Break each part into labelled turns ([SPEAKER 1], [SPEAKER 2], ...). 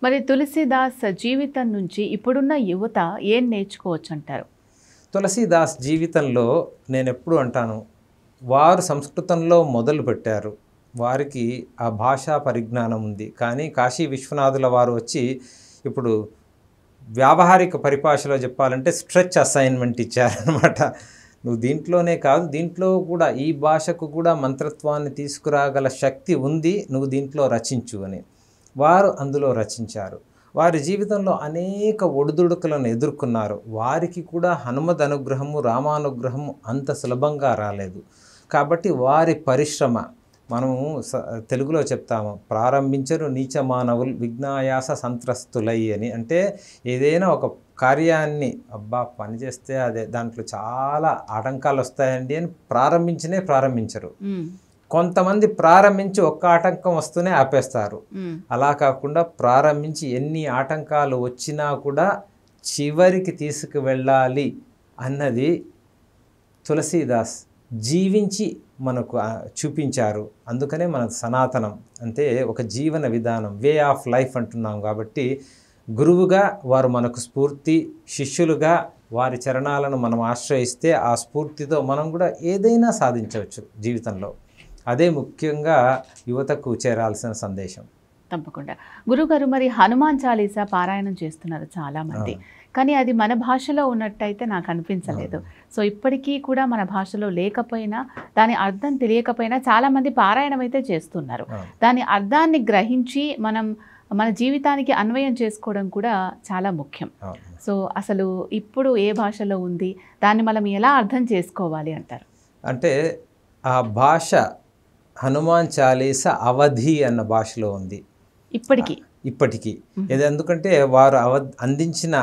[SPEAKER 1] మరి తులసీదాస్ జీవితం నుంచి ఇప్పుడున్న యువత ఏం నేర్చుకోవచ్చంటారు?
[SPEAKER 2] తులసీదాస్ జీవితంలో నేనెప్పుడు అంటాను, వారు సంస్కృతంలో మొదలుపెట్టారు. వారికి ఆ భాషా పరిజ్ఞానం ఉంది. కానీ కాశీ విశ్వనాథుల వారు వచ్చి ఇప్పుడు వ్యావహారిక పరిభాషలో చెప్పాలంటే స్ట్రెచ్ అసైన్మెంట్ ఇచ్చారనమాట. నువ్వు దీంట్లోనే కాదు, దీంట్లో కూడా ఈ భాషకు కూడా మంత్రత్వాన్ని తీసుకురాగల శక్తి ఉంది, నువ్వు దీంట్లో రచించు అని. వారు అందులో రచించారు. వారి జీవితంలో అనేక ఒడిదుడుకులను ఎదుర్కొన్నారు. వారికి కూడా హనుమద్ అనుగ్రహము, రామానుగ్రహము అంత సులభంగా రాలేదు. కాబట్టి వారి పరిశ్రమ, మనము తెలుగులో చెప్తాము, ప్రారంభించరు నీచ మానవులు విఘ్నాయాస సంత్రస్తులై అని. అంటే ఏదైనా ఒక కార్యాన్ని పని చేస్తే అదే దాంట్లో చాలా ఆటంకాలు వస్తాయండి అని ప్రారంభించరు. కొంతమంది ప్రారంభించి ఒక్క ఆటంకం వస్తూనే ఆపేస్తారు. అలా కాకుండా ప్రారంభించి ఎన్ని ఆటంకాలు వచ్చినా కూడా చివరికి తీసుకువెళ్ళాలి అన్నది తులసీదాస్ జీవించి మనకు చూపించారు. అందుకనే మన సనాతనం అంటే ఒక జీవన విధానం, వే ఆఫ్ లైఫ్ అంటున్నాం. కాబట్టి గురువుగా వారు మనకు స్ఫూర్తి, శిష్యులుగా వారి చరణాలను మనం ఆశ్రయిస్తే ఆ స్ఫూర్తితో మనం కూడా ఏదైనా సాధించవచ్చు జీవితంలో. అదే ముఖ్యంగా యువతకు చేరాల్సిన సందేశం.
[SPEAKER 1] తప్పకుండా. గురుగారు, మరి హనుమాన్ చాలీసా పారాయణం చేస్తున్నారు చాలామంది, కానీ అది మన భాషలో ఉన్నట్టయితే నాకు అనిపించలేదు. సో ఇప్పటికీ కూడా మన భాషలో లేకపోయినా, దాని అర్థం తెలియకపోయినా చాలామంది పారాయణం అయితే చేస్తున్నారు. దాని అర్థాన్ని గ్రహించి మనం మన జీవితానికి అన్వయం చేసుకోవడం కూడా చాలా ముఖ్యం. సో అసలు ఇప్పుడు ఏ భాషలో ఉంది, దాన్ని మనం ఎలా అర్థం చేసుకోవాలి అంటారు?
[SPEAKER 2] అంటే ఆ భాష హనుమాన్ చాలీసా అవధి అన్న భాషలో ఉంది ఇప్పటికీ. ఇది ఎందుకంటే వారు అందించిన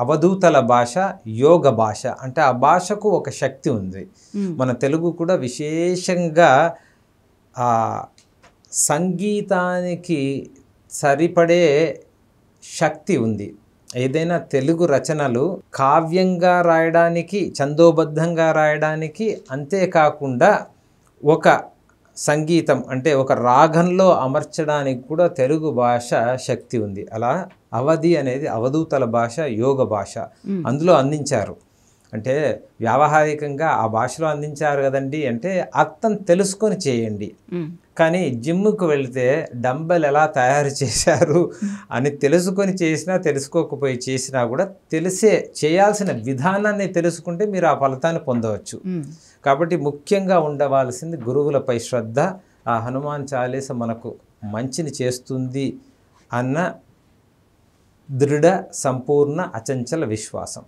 [SPEAKER 2] అవధూతల భాష యోగ భాష. అంటే ఆ భాషకు ఒక శక్తి ఉంది. మన తెలుగు కూడా విశేషంగా ఆ సంగీతానికి సరిపడే శక్తి ఉంది. ఏదైనా తెలుగు రచనలు కావ్యంగా రాయడానికి, ఛందోబద్ధంగా రాయడానికి, అంతేకాకుండా ఒక సంగీతం అంటే ఒక రాగంలో అమర్చడానికి కూడా తెలుగు భాష శక్తి ఉంది. అలా అవధి అనేది అవధూతల భాష, యోగ భాష. అందులో అందించారు. అంటే వ్యావహారికంగా ఆ భాషలో అందించారు కదండి అంటే అర్థం తెలుసుకొని చేయండి. కానీ జిమ్కు వెళితే డంబెల్ ఎలా తయారు చేశారు అని తెలుసుకొని చేసినా, తెలుసుకోకపోయి చేసినా కూడా చేయాల్సిన విధానాన్ని తెలుసుకుంటే మీరు ఆ ఫలితాన్ని పొందవచ్చు. కాబట్టి ముఖ్యంగా ఉండవలసింది గురువులపై శ్రద్ధ. ఆ హనుమాన్ చాలీస మనకు మంచిని చేస్తుంది అన్న దృఢ, సంపూర్ణ, అచంచల విశ్వాసం.